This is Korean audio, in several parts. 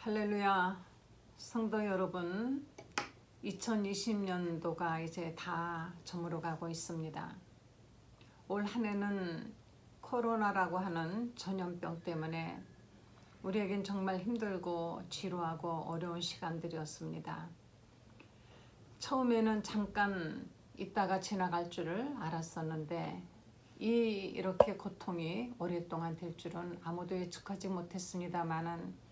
할렐루야. 성도 여러분, 2020년도가 이제 다 저물어 가고 있습니다. 올 한 해는 코로나라고 하는 전염병 때문에 우리에겐 정말 힘들고 지루하고 어려운 시간들이었습니다. 처음에는 잠깐 있다가 지나갈 줄을 알았었는데 이렇게 고통이 오랫동안 될 줄은 아무도 예측하지 못했습니다만은,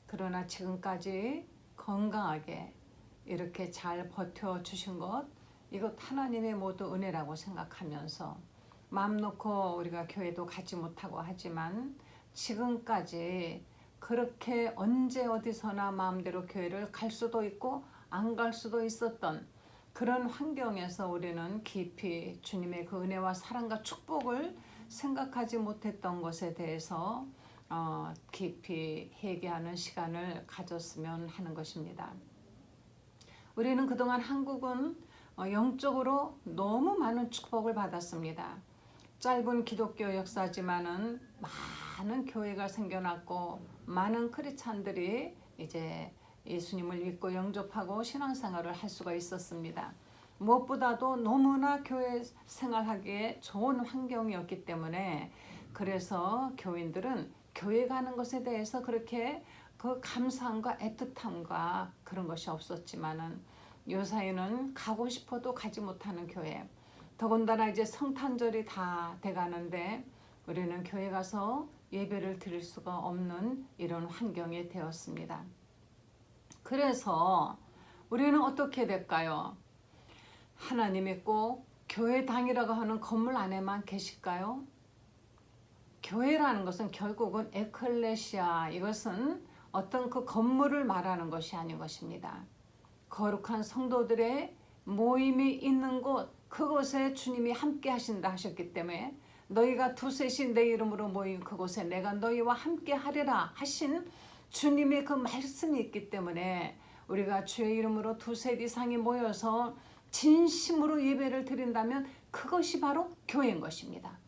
그러나 지금까지 건강하게 이렇게 잘 버텨주신 것, 이것 하나님의 모두 은혜라고 생각하면서, 마음 놓고 우리가 교회도 가지 못하고 하지만 지금까지 그렇게 언제 어디서나 마음대로 교회를 갈 수도 있고 안 갈 수도 있었던 그런 환경에서 우리는 깊이 주님의 그 은혜와 사랑과 축복을 생각하지 못했던 것에 대해서 깊이 회개하는 시간을 가졌으면 하는 것입니다. 우리는 그동안 한국은 영적으로 너무 많은 축복을 받았습니다. 짧은 기독교 역사지만은 많은 교회가 생겨났고 많은 크리스찬들이 이제 예수님을 믿고 영접하고 신앙생활을 할 수가 있었습니다. 무엇보다도 너무나 교회 생활하기에 좋은 환경이었기 때문에, 그래서 교인들은 교회 가는 것에 대해서 그렇게 그 감사함과 애틋함과 그런 것이 없었지만은, 요사이는 가고 싶어도 가지 못하는 교회, 더군다나 이제 성탄절이 다 돼가는데 우리는 교회 가서 예배를 드릴 수가 없는 이런 환경이 되었습니다. 그래서 우리는 어떻게 될까요? 하나님이 꼭 교회당이라고 하는 건물 안에만 계실까요? 교회라는 것은 결국은 에클레시아, 이것은 어떤 그 건물을 말하는 것이 아닌 것입니다. 거룩한 성도들의 모임이 있는 곳, 그곳에 주님이 함께 하신다 하셨기 때문에, 너희가 두셋이 내 이름으로 모인 그곳에 내가 너희와 함께 하리라 하신 주님의 그 말씀이 있기 때문에, 우리가 주의 이름으로 두셋 이상이 모여서 진심으로 예배를 드린다면 그것이 바로 교회인 것입니다.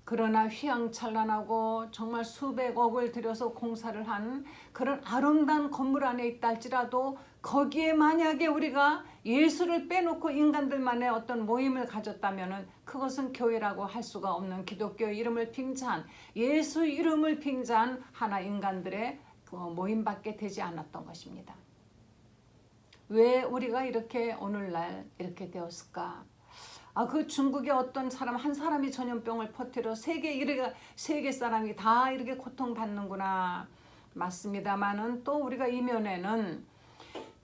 그러나 휘황찬란하고 정말 수백억을 들여서 공사를 한 그런 아름다운 건물 안에 있다 할지라도, 거기에 만약에 우리가 예수를 빼놓고 인간들만의 어떤 모임을 가졌다면 그것은 교회라고 할 수가 없는, 기독교의 이름을 빙자한, 예수 이름을 빙자한 하나 인간들의 모임밖에 되지 않았던 것입니다. 왜 우리가 이렇게 오늘날 이렇게 되었을까? 그 중국의 어떤 사람 한 사람이 전염병을 퍼뜨려 세계 사람이 다 이렇게 고통받는구나. 맞습니다만은 또 우리가 이면에는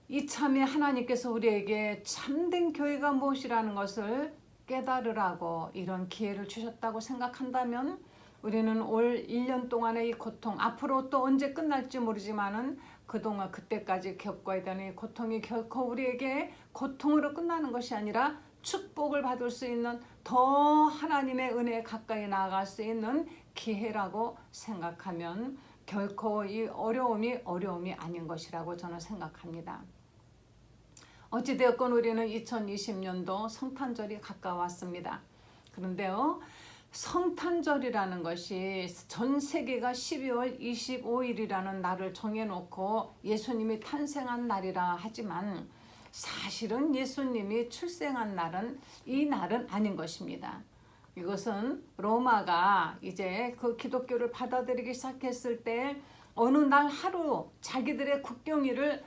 이참에 하나님께서 우리에게 참된 교회가 무엇이라는 것을 깨달으라고 이런 기회를 주셨다고 생각한다면, 우리는 올 1년 동안의 이 고통, 앞으로 또 언제 끝날지 모르지만은 그동안 그때까지 겪어야 되는 이 고통이 결코 우리에게 고통으로 끝나는 것이 아니라 축복을 받을 수 있는, 더 하나님의 은혜에 가까이 나아갈 수 있는 기회라고 생각하면 결코 이 어려움이 아닌 것이라고 저는 생각합니다. 어찌되었건 우리는 2020년도 성탄절이 가까웠습니다. 그런데요, 성탄절이라는 것이 전 세계가 12월 25일이라는 날을 정해놓고 예수님이 탄생한 날이라 하지만, 사실은 예수님이 출생한 날은 이 날은 아닌 것입니다. 이것은 로마가 이제 그 기독교를 받아들이기 시작했을 때 어느 날 하루 자기들의 국경일을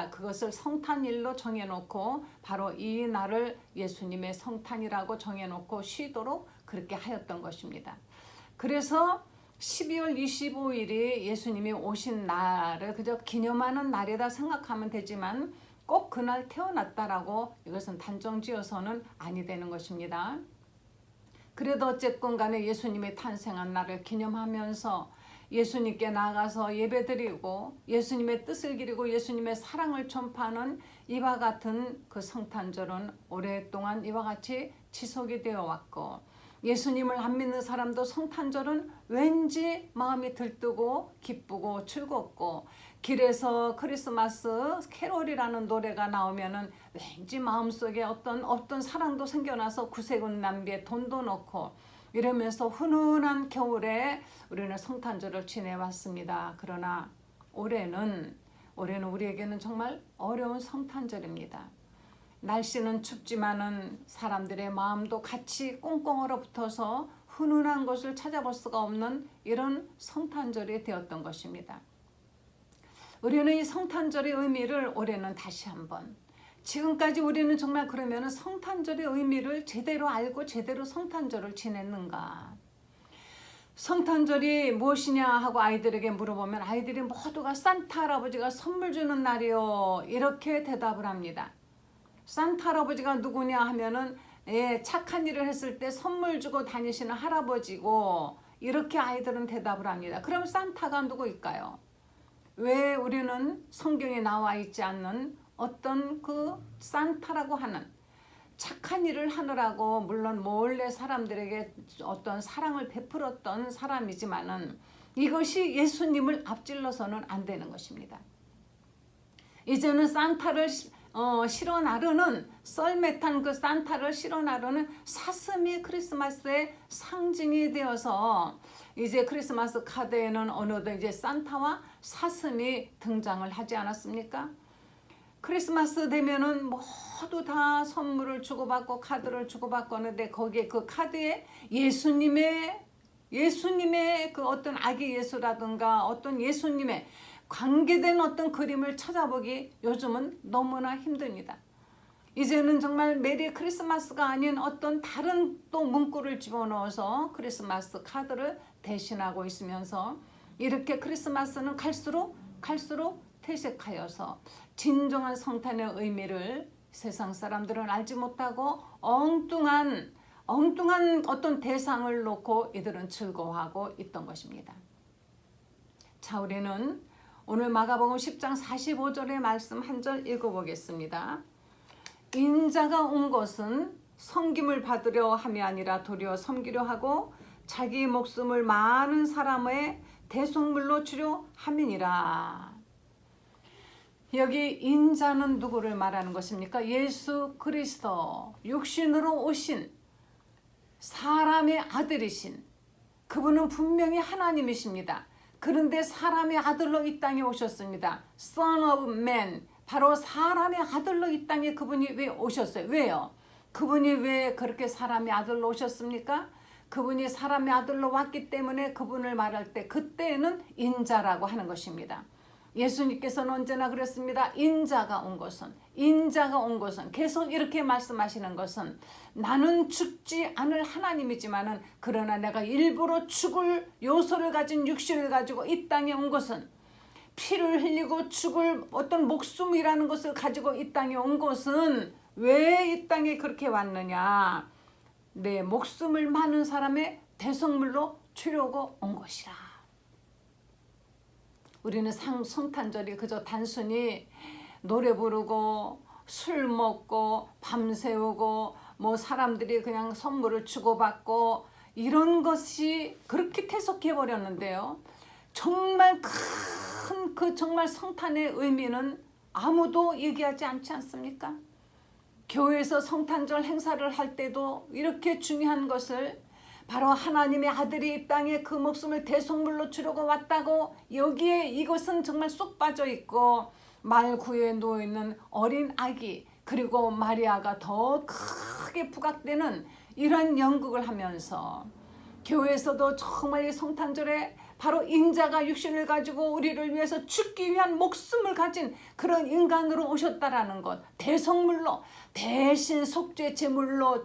그것을 성탄일로 정해놓고, 바로 이 날을 예수님의 성탄이라고 정해놓고 쉬도록 그렇게 하였던 것입니다. 그래서 12월 25일이 예수님이 오신 날을 그저 기념하는 날이다 생각하면 되지만, 꼭 그날 태어났다라고 이것은 단정지어서는 아니 되는 것입니다. 그래도 어쨌건 간에 예수님의 탄생한 날을 기념하면서 예수님께 나가서 예배드리고 예수님의 뜻을 기리고 예수님의 사랑을 전파하는 이와 같은 그 성탄절은 오랫동안 이와 같이 지속이 되어 왔고, 예수님을 안 믿는 사람도 성탄절은 왠지 마음이 들뜨고 기쁘고 즐겁고, 길에서 크리스마스 캐롤이라는 노래가 나오면은 왠지 마음속에 어떤 사랑도 생겨나서 구세군 낭비에 돈도 넣고 이러면서 훈훈한 겨울에 우리는 성탄절을 지내왔습니다. 그러나 올해는 우리에게는 정말 어려운 성탄절입니다. 날씨는 춥지만은 사람들의 마음도 같이 꽁꽁 얼어붙어서 훈훈한 것을 찾아볼 수가 없는 이런 성탄절이 되었던 것입니다. 우리는 이 성탄절의 의미를 올해는 다시 한번, 지금까지 우리는 정말 그러면 성탄절의 의미를 제대로 알고 제대로 성탄절을 지냈는가? 성탄절이 무엇이냐 하고 아이들에게 물어보면 아이들이 모두가 산타 할아버지가 선물 주는 날이요, 이렇게 대답을 합니다. 산타 할아버지가 누구냐 하면은 착한 일을 했을 때 선물 주고 다니시는 할아버지고, 이렇게 아이들은 대답을 합니다. 그럼 산타가 누구일까요? 왜 우리는 성경에 나와 있지 않는 어떤 그 산타라고 하는 착한 일을 하느라고 물론 몰래 사람들에게 어떤 사랑을 베풀었던 사람이지만은 이것이 예수님을 앞질러서는 안 되는 것입니다. 이제는 산타를 실어 나르는, 썰매 탄 그 산타를 실어 나르는 사슴이 크리스마스의 상징이 되어서 이제 크리스마스 카드에는 어느덧 이제 산타와 사슴이 등장을 하지 않았습니까? 크리스마스 되면은 모두 다 선물을 주고받고 카드를 주고받고 하는데 거기에 그 카드에 예수님의 그 어떤 아기 예수라든가 어떤 예수님의 관계된 어떤 그림을 찾아보기 요즘은 너무나 힘듭니다. 이제는 정말 메리 크리스마스가 아닌 어떤 다른 또 문구를 집어넣어서 크리스마스 카드를 대신하고 있으면서 이렇게 크리스마스는 갈수록 퇴색하여서 진정한 성탄의 의미를 세상 사람들은 알지 못하고 엉뚱한 어떤 대상을 놓고 이들은 즐거워하고 있던 것입니다. 자, 우리는 오늘 마가복음 10장 45절의 말씀 한 절 읽어보겠습니다. 인자가 온 것은 섬김을 받으려 함이 아니라 도리어 섬기려 하고 자기 목숨을 많은 사람의 대속물로 주려 함이니라. 여기 인자는 누구를 말하는 것입니까? 예수 그리스도, 육신으로 오신 사람의 아들이신 그분은 분명히 하나님이십니다. 그런데 사람의 아들로 이 땅에 오셨습니다. Son of Man, 바로 사람의 아들로 이 땅에 그분이 왜 오셨어요? 왜요? 그분이 왜 그렇게 사람의 아들로 오셨습니까? 그분이 사람의 아들로 왔기 때문에 그분을 말할 때 그때는 인자라고 하는 것입니다. 예수님께서는 언제나 그랬습니다. 인자가 온 것은 계속 이렇게 말씀하시는 것은 나는 죽지 않을 하나님이지만은 그러나 내가 일부러 죽을 요소를 가진 육신을 가지고 이 땅에 온 것은 피를 흘리고 죽을 어떤 목숨이라는 것을 가지고 이 땅에 온 것은 왜 이 땅에 그렇게 왔느냐? 내 목숨을 많은 사람의 대속물로 주려고 온 것이라. 우리는 성탄절이 그저 단순히 노래 부르고 술 먹고 밤새우고 뭐 사람들이 그냥 선물을 주고받고 이런 것이 그렇게 퇴색해 버렸는데요. 정말 큰 그 정말 성탄의 의미는 아무도 얘기하지 않지 않습니까? 교회에서 성탄절 행사를 할 때도 이렇게 중요한 것을 바로 하나님의 아들이 이 땅에 그 목숨을 대속물로 주려고 왔다고, 여기에 이것은 정말 쏙 빠져 있고 말구유에 누워있는 어린 아기 그리고 마리아가 더 크게 부각되는 이런 연극을 하면서 교회에서도 정말 이 성탄절에 바로 인자가 육신을 가지고 우리를 위해서 죽기 위한 목숨을 가진 그런 인간으로 오셨다라는 것, 대속물로 대신 속죄 제물로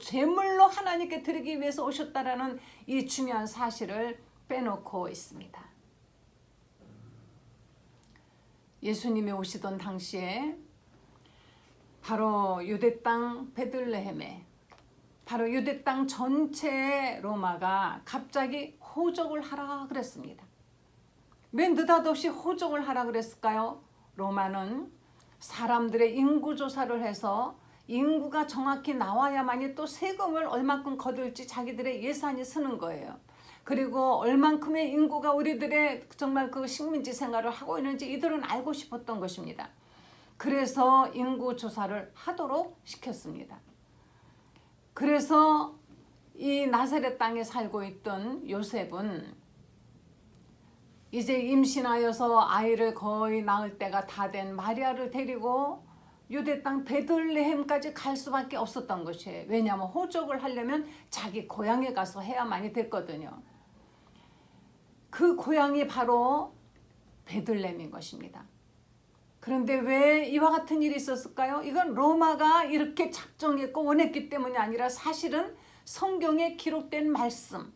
하나님께 드리기 위해서 오셨다라는 이 중요한 사실을 빼놓고 있습니다. 예수님이 오시던 당시에 바로 유대 땅 베들레헴에, 바로 유대 땅 전체의 로마가 갑자기 호적을 하라 그랬습니다. 왜 느닷없이 호적을 하라 그랬을까요? 로마는 사람들의 인구 조사를 해서 인구가 정확히 나와야만이 또 세금을 얼만큼 거둘지 자기들의 예산이 쓰는 거예요. 그리고 얼만큼의 인구가 우리들의 정말 그 식민지 생활을 하고 있는지 이들은 알고 싶었던 것입니다. 그래서 인구 조사를 하도록 시켰습니다. 그래서 이 나사렛 땅에 살고 있던 요셉은 이제 임신하여서 아이를 거의 낳을 때가 다 된 마리아를 데리고 유대 땅 베들레헴까지 갈 수밖에 없었던 것이에요. 왜냐하면 호적을 하려면 자기 고향에 가서 해야만이 됐거든요. 그 고향이 바로 베들레헴인 것입니다. 그런데 왜 이와 같은 일이 있었을까요? 이건 로마가 이렇게 작정했고 원했기 때문이 아니라 사실은 성경에 기록된 말씀,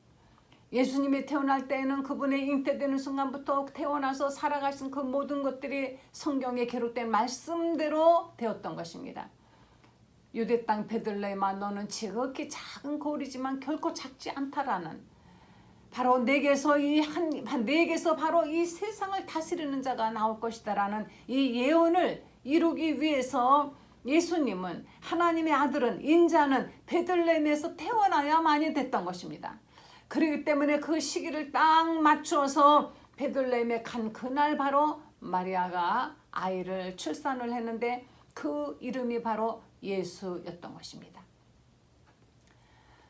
예수님이 태어날 때에는 그분의 잉태되는 순간부터 태어나서 살아가신 그 모든 것들이 성경에 기록된 말씀대로 되었던 것입니다. 유대 땅 베들레헴아, 너는 지극히 작은 고을이지만 결코 작지 않다라는, 바로 내게서 내게서 바로 이 세상을 다스리는 자가 나올 것이다라는 이 예언을 이루기 위해서 예수님은, 하나님의 아들은, 인자는 베들레헴에서 태어나야만이 됐던 것입니다. 그렇기 때문에 그 시기를 딱 맞추어서 베들레헴에 간 그날 바로 마리아가 아이를 출산을 했는데 그 이름이 바로 예수였던 것입니다.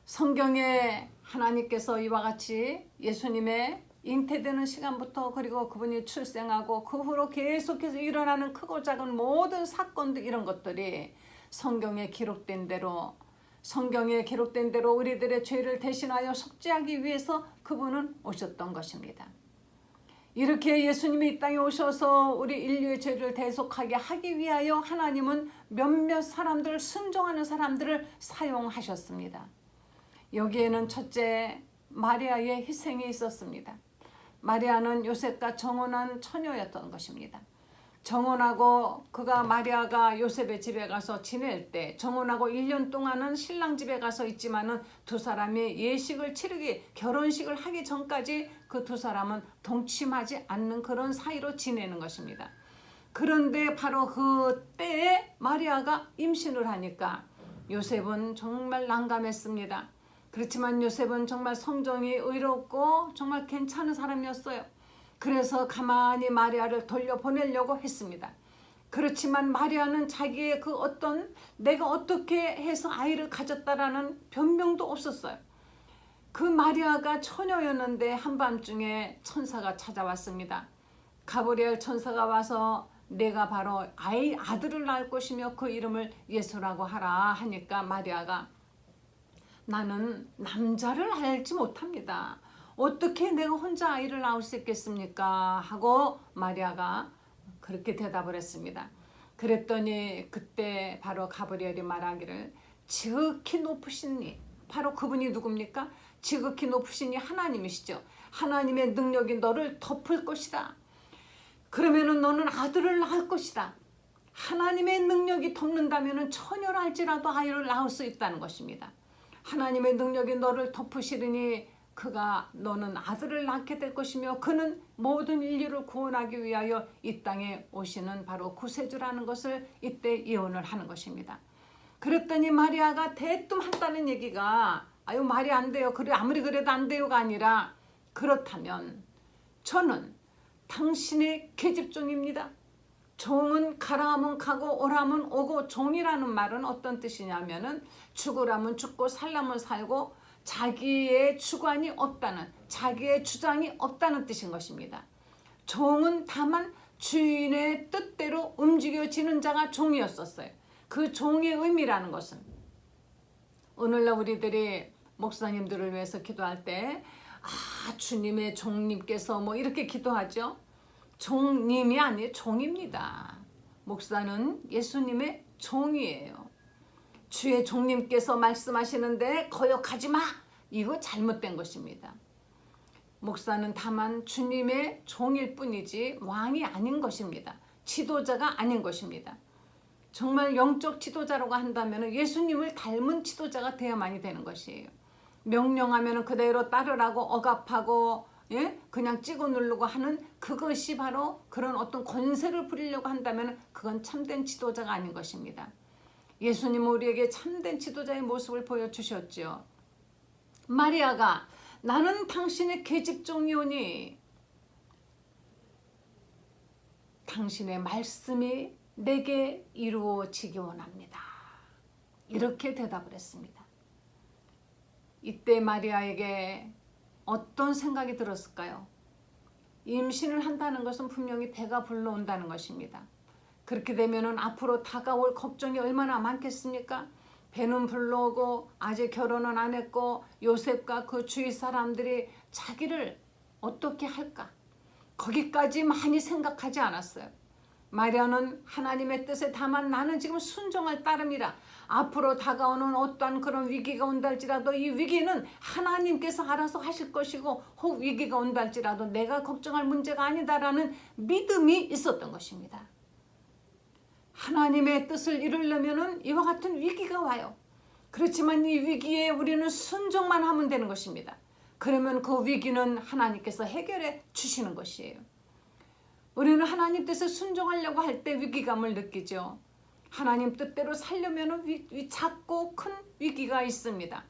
성경에 하나님께서 이와 같이 예수님의 잉태되는 시간부터, 그리고 그분이 출생하고 그 후로 계속해서 일어나는 크고 작은 모든 사건들, 이런 것들이 성경에 기록된 대로 우리들의 죄를 대신하여 속죄하기 위해서 그분은 오셨던 것입니다. 이렇게 예수님이 이 땅에 오셔서 우리 인류의 죄를 대속하게 하기 위하여 하나님은 몇몇 사람들, 순종하는 사람들을 사용하셨습니다. 여기에는 첫째, 마리아의 희생이 있었습니다. 마리아는 요셉과 정혼한 처녀였던 것입니다. 정혼하고 마리아가 요셉의 집에 가서 지낼 때, 정혼하고 1년 동안은 신랑 집에 가서 있지만은 두 사람이 예식을 치르기, 결혼식을 하기 전까지 그 두 사람은 동침하지 않는 그런 사이로 지내는 것입니다. 그런데 바로 그 때에 마리아가 임신을 하니까 요셉은 정말 난감했습니다. 그렇지만 요셉은 정말 성정이 의롭고 정말 괜찮은 사람이었어요. 그래서 가만히 마리아를 돌려보내려고 했습니다. 그렇지만 마리아는 자기의 내가 어떻게 해서 아이를 가졌다라는 변명도 없었어요. 그 마리아가 처녀였는데 한밤중에 천사가 찾아왔습니다. 가브리엘 천사가 와서 내가 바로 아들을 낳을 것이며 그 이름을 예수라고 하라 하니까 마리아가, 나는 남자를 알지 못합니다. 어떻게 내가 혼자 아이를 낳을 수 있겠습니까? 하고 마리아가 그렇게 대답을 했습니다. 그랬더니 그때 바로 가브리엘이 말하기를, 지극히 높으신 이, 바로 그분이 누굽니까? 지극히 높으신 이 하나님이시죠. 하나님의 능력이 너를 덮을 것이다. 그러면은 너는 아들을 낳을 것이다. 하나님의 능력이 덮는다면은 처녀라 할지라도 아이를 낳을 수 있다는 것입니다. 하나님의 능력이 너를 덮으시리니 너는 아들을 낳게 될 것이며 그는 모든 인류를 구원하기 위하여 이 땅에 오시는 바로 구세주라는 것을 이때 예언을 하는 것입니다. 그랬더니 마리아가 대뜸 한다는 얘기가, 아유 말이 안 돼요. 그래 아무리 그래도 안 돼요가 아니라, 그렇다면 저는 당신의 계집종입니다. 종은 가라 하면 가고 오라 하면 오고, 종이라는 말은 어떤 뜻이냐면은 죽으라면 죽고 살라면 살고 자기의 주관이 없다는, 자기의 주장이 없다는 뜻인 것입니다. 종은 다만 주인의 뜻대로 움직여지는 자가 종이었었어요. 그 종의 의미라는 것은, 오늘날 우리들이 목사님들을 위해서 기도할 때 주님의 종님께서 뭐 이렇게 기도하죠. 종님이 아니에요. 종입니다. 목사는 예수님의 종이에요. 주의 종님께서 말씀하시는데 거역하지 마. 이거 잘못된 것입니다. 목사는 다만 주님의 종일 뿐이지 왕이 아닌 것입니다. 지도자가 아닌 것입니다. 정말 영적 지도자라고 한다면 예수님을 닮은 지도자가 되어야만이 되는 것이에요. 명령하면 그대로 따르라고 억압하고 그냥 찍어 누르고 하는 그것이 바로 그런 어떤 권세를 부리려고 한다면 그건 참된 지도자가 아닌 것입니다. 예수님은 우리에게 참된 지도자의 모습을 보여주셨죠. 마리아가 나는 당신의 계집종이오니 당신의 말씀이 내게 이루어지기 원합니다. 이렇게 대답을 했습니다. 이때 마리아에게 어떤 생각이 들었을까요? 임신을 한다는 것은 분명히 배가 불러온다는 것입니다. 그렇게 되면은 앞으로 다가올 걱정이 얼마나 많겠습니까? 배는 불러오고 아직 결혼은 안 했고 요셉과 그 주위 사람들이 자기를 어떻게 할까? 거기까지 많이 생각하지 않았어요. 마리아는 하나님의 뜻에 다만 나는 지금 순종할 따름이라 앞으로 다가오는 어떠한 그런 위기가 온다 할지라도 이 위기는 하나님께서 알아서 하실 것이고 혹 위기가 온다 할지라도 내가 걱정할 문제가 아니다라는 믿음이 있었던 것입니다. 하나님의 뜻을 이루려면 이와 같은 위기가 와요. 그렇지만 이 위기에 우리는 순종만 하면 되는 것입니다. 그러면 그 위기는 하나님께서 해결해 주시는 것이에요. 우리는 하나님 뜻에 순종하려고 할 때 위기감을 느끼죠. 하나님 뜻대로 살려면 작고 큰 위기가 있습니다.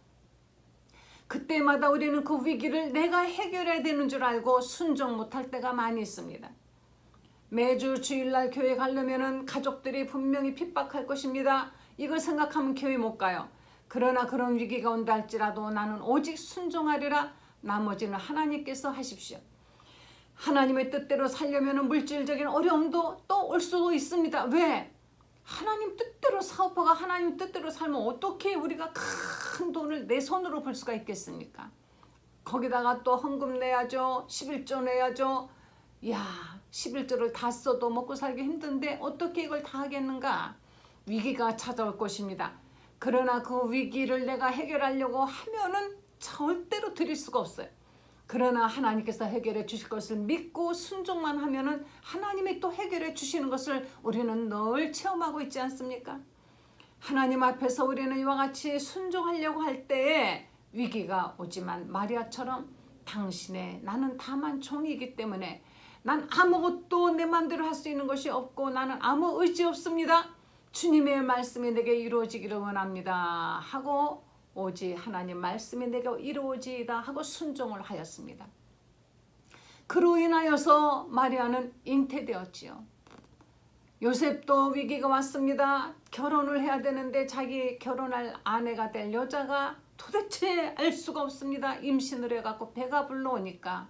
그때마다 우리는 그 위기를 내가 해결해야 되는 줄 알고 순종 못할 때가 많이 있습니다. 매주 주일날 교회 가려면 가족들이 분명히 핍박할 것입니다. 이걸 생각하면 교회 못 가요. 그러나 그런 위기가 온다 할지라도 나는 오직 순종하리라. 나머지는 하나님께서 하십시오. 하나님의 뜻대로 살려면 물질적인 어려움도 또 올 수도 있습니다. 왜? 하나님 뜻대로 사업화가 하나님 뜻대로 살면 어떻게 우리가 큰 돈을 내 손으로 벌 수가 있겠습니까? 거기다가 또 헌금 내야죠. 11조 내야죠. 야, 11조를 다 써도 먹고 살기 힘든데 어떻게 이걸 다 하겠는가? 위기가 찾아올 것입니다. 그러나 그 위기를 내가 해결하려고 하면은 절대로 드릴 수가 없어요. 그러나 하나님께서 해결해 주실 것을 믿고 순종만 하면은 하나님이 또 해결해 주시는 것을 우리는 늘 체험하고 있지 않습니까? 하나님 앞에서 우리는 이와 같이 순종하려고 할 때에 위기가 오지만 마리아처럼 당신의 나는 다만 종이기 때문에 난 아무것도 내 마음대로 할 수 있는 것이 없고 나는 아무 의지 없습니다. 주님의 말씀이 내게 이루어지기를 원합니다 하고 오직 하나님 말씀이 내게 이루어지이다 하고 순종을 하였습니다. 그로 인하여서 마리아는 잉태되었지요. 요셉도 위기가 왔습니다. 결혼을 해야 되는데 자기 결혼할 아내가 될 여자가 도대체 알 수가 없습니다. 임신을 해갖고 배가 불러오니까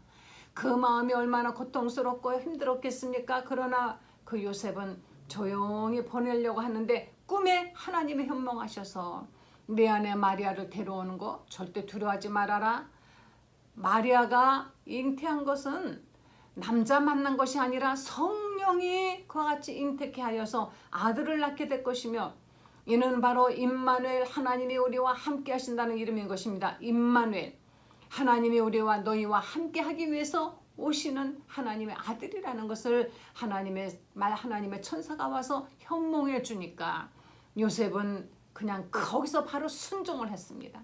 그 마음이 얼마나 고통스럽고 힘들었겠습니까? 그러나 그 요셉은 조용히 보내려고 하는데 꿈에 하나님이 현몽하셔서 내 안에 마리아를 데려오는 거 절대 두려워하지 말아라. 마리아가 잉태한 것은 남자 만난 것이 아니라 성령이 그와 같이 잉태케 하여서 아들을 낳게 될 것이며 이는 바로 임마누엘 하나님이 우리와 함께 하신다는 이름인 것입니다. 임마누엘 하나님이 우리와 너희와 함께 하기 위해서 오시는 하나님의 아들이라는 것을 하나님의 천사가 와서 현몽해 주니까 요셉은 그냥 거기서 바로 순종을 했습니다.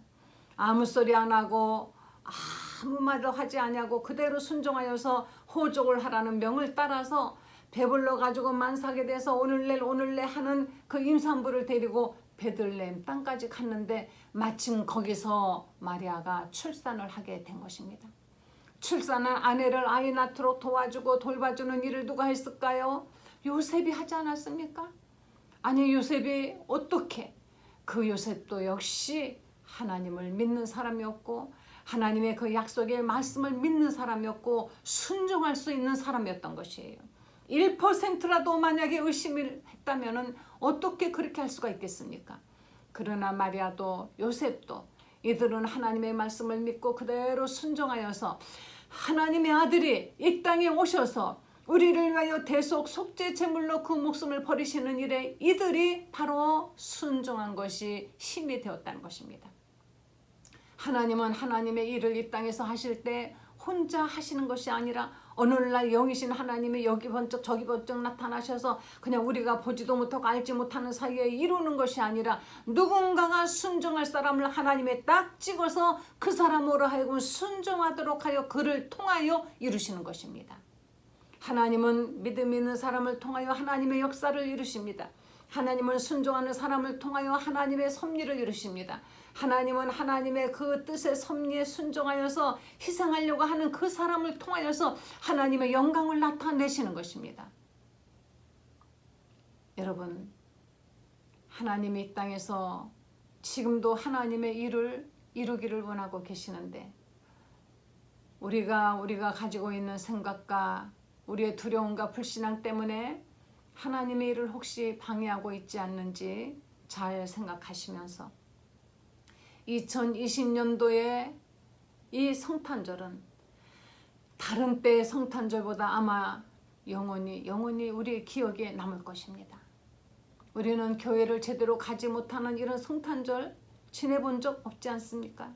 아무 소리 안 하고 아무 말도 하지 아니하고 그대로 순종하여서 호족을 하라는 명을 따라서 배불러 가지고 만삭에 대해서 오늘내 하는 그 임산부를 데리고 베들레헴 땅까지 갔는데 마침 거기서 마리아가 출산을 하게 된 것입니다. 출산한 아내를 아이 낳도록 도와주고 돌봐주는 일을 누가 했을까요? 요셉이 하지 않았습니까? 아니 요셉이 어떻게? 그 요셉도 역시 하나님을 믿는 사람이었고 하나님의 그 약속의 말씀을 믿는 사람이었고 순종할 수 있는 사람이었던 것이에요. 1%라도 만약에 의심을 했다면 어떻게 그렇게 할 수가 있겠습니까? 그러나 마리아도 요셉도 이들은 하나님의 말씀을 믿고 그대로 순종하여서 하나님의 아들이 이 땅에 오셔서 우리를 위하여 대속 속죄 제물로 그 목숨을 버리시는 일에 이들이 바로 순종한 것이 힘이 되었다는 것입니다. 하나님은 하나님의 일을 이 땅에서 하실 때 혼자 하시는 것이 아니라 어느 날 영이신 하나님이 여기 번쩍 저기 번쩍 나타나셔서 그냥 우리가 보지도 못하고 알지 못하는 사이에 이루는 것이 아니라 누군가가 순종할 사람을 하나님에 딱 찍어서 그 사람으로 하여금 순종하도록 하여 그를 통하여 이루시는 것입니다. 하나님은 믿음 있는 사람을 통하여 하나님의 역사를 이루십니다. 하나님은 순종하는 사람을 통하여 하나님의 섭리를 이루십니다. 하나님은 하나님의 그 뜻의 섭리에 순종하여서 희생하려고 하는 그 사람을 통하여서 하나님의 영광을 나타내시는 것입니다. 여러분, 하나님이 이 땅에서 지금도 하나님의 일을 이루기를 원하고 계시는데 우리가 가지고 있는 생각과 우리의 두려움과 불신앙 때문에 하나님의 일을 혹시 방해하고 있지 않는지 잘 생각하시면서 2020년도에 이 성탄절은 다른 때의 성탄절보다 아마 영원히 우리의 기억에 남을 것입니다. 우리는 교회를 제대로 가지 못하는 이런 성탄절 지내본 적 없지 않습니까?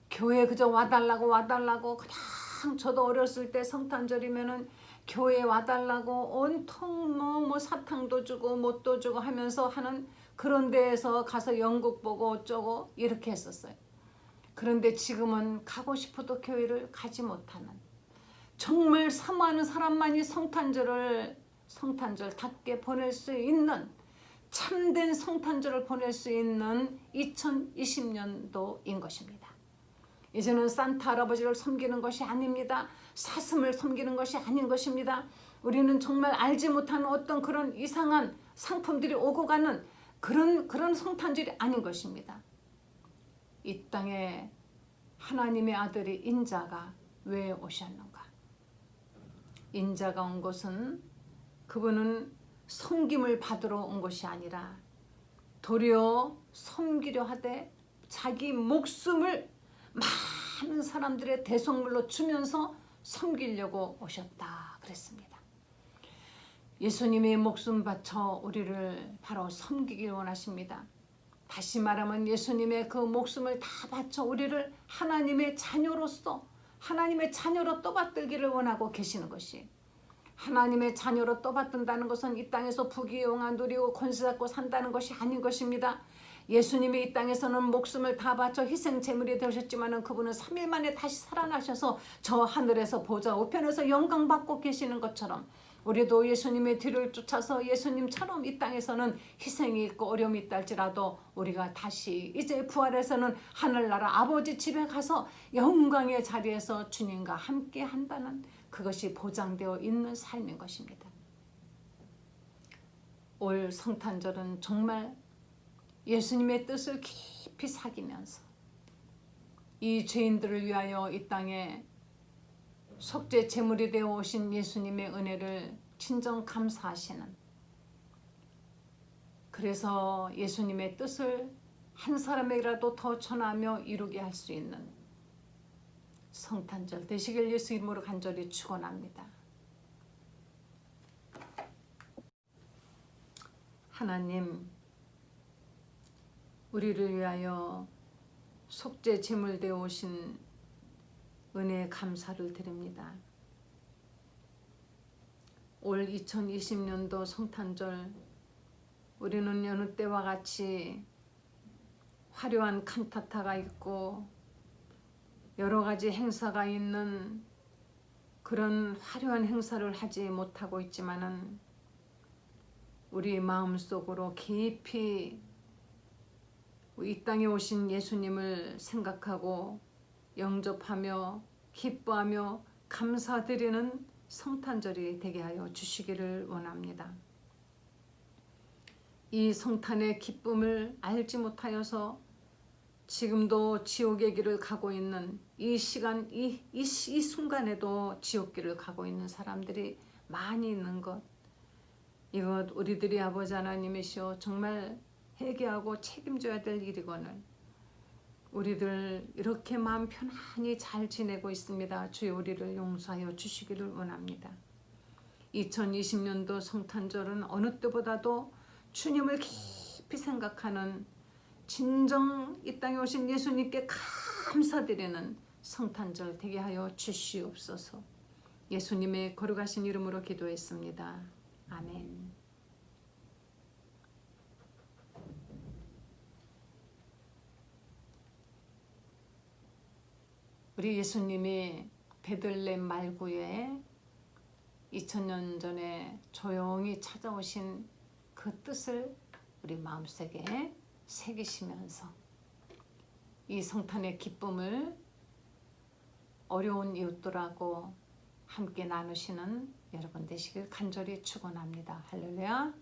교회 그저 와달라고 그냥 저도 어렸을 때 성탄절이면은 교회에 와달라고 온통 뭐 사탕도 주고 못도 주고 하면서 하는 그런 데에서 가서 연극 보고 어쩌고 이렇게 했었어요. 그런데 지금은 가고 싶어도 교회를 가지 못하는, 정말 사모하는 사람만이 성탄절답게 보낼 수 있는, 참된 성탄절을 보낼 수 있는 2020년도인 것입니다. 이제는 산타 할아버지를 섬기는 것이 아닙니다. 사슴을 섬기는 것이 아닌 것입니다. 우리는 정말 알지 못하는 어떤 그런 이상한 상품들이 오고 가는 그런 성탄절이 아닌 것입니다. 이 땅에 하나님의 아들이 인자가 왜 오셨는가? 인자가 온 것은 그분은 섬김을 받으러 온 것이 아니라 도리어 섬기려 하되 자기 목숨을 많은 사람들의 대속물로 주면서 섬기려고 오셨다 그랬습니다. 예수님이 목숨 바쳐 우리를 바로 섬기길 원하십니다. 다시 말하면 예수님의 그 목숨을 다 바쳐 우리를 하나님의 자녀로서, 하나님의 자녀로 떠받들기를 원하고 계시는 것이, 하나님의 자녀로 떠받든다는 것은 이 땅에서 부귀영화 누리고 권세 잡고 산다는 것이 아닌 것입니다. 예수님이 이 땅에서는 목숨을 다 바쳐 희생 제물이 되셨지만 그분은 3일 만에 다시 살아나셔서 저 하늘에서 보좌 우편에서 영광 받고 계시는 것처럼 우리도 예수님의 뒤를 쫓아서 예수님처럼 이 땅에서는 희생이 있고 어려움이 있다 할지라도 우리가 다시 이제 부활해서는 하늘나라 아버지 집에 가서 영광의 자리에서 주님과 함께 한다는, 그것이 보장되어 있는 삶인 것입니다. 올 성탄절은 정말 예수님의 뜻을 깊이 사기면서 이 죄인들을 위하여 이 땅에 속죄 제물이 되어 오신 예수님의 은혜를 진정 감사하시는, 그래서 예수님의 뜻을 한 사람에게라도 더 전하며 이루게 할 수 있는 성탄절 되시길 예수 이름으로 간절히 축원합니다. 하나님, 우리를 위하여 속죄 제물 되어 오신 은혜에 감사를 드립니다. 올 2020년도 성탄절 우리는 여느 때와 같이 화려한 칸타타가 있고 여러 가지 행사가 있는 그런 화려한 행사를 하지 못하고 있지만은 우리 마음속으로 깊이 이 땅에 오신 예수님을 생각하고 영접하며 기뻐하며 감사드리는 성탄절이 되게 하여 주시기를 원합니다. 이 성탄의 기쁨을 알지 못하여서 지금도 지옥의 길을 가고 있는 이 시간, 이 순간에도 지옥길을 가고 있는 사람들이 많이 있는 것, 이것 우리들이 아버지 하나님이시여 정말 회개하고 책임져야 될 일이거늘 우리들 이렇게 마음 편안히 잘 지내고 있습니다. 주여 우리를 용서하여 주시기를 원합니다. 2020년도 성탄절은 어느 때보다도 주님을 깊이 생각하는, 진정 이 땅에 오신 예수님께 감사드리는 성탄절 되게 하여 주시옵소서. 예수님의 거룩하신 이름으로 기도했습니다. 아멘. 우리 예수님이 베들레헴 말구에 2000년 전에 조용히 찾아오신 그 뜻을 우리 마음속에 새기시면서 이 성탄의 기쁨을 어려운 이웃들하고 함께 나누시는 여러분 되시길 간절히 축원합니다. 할렐루야.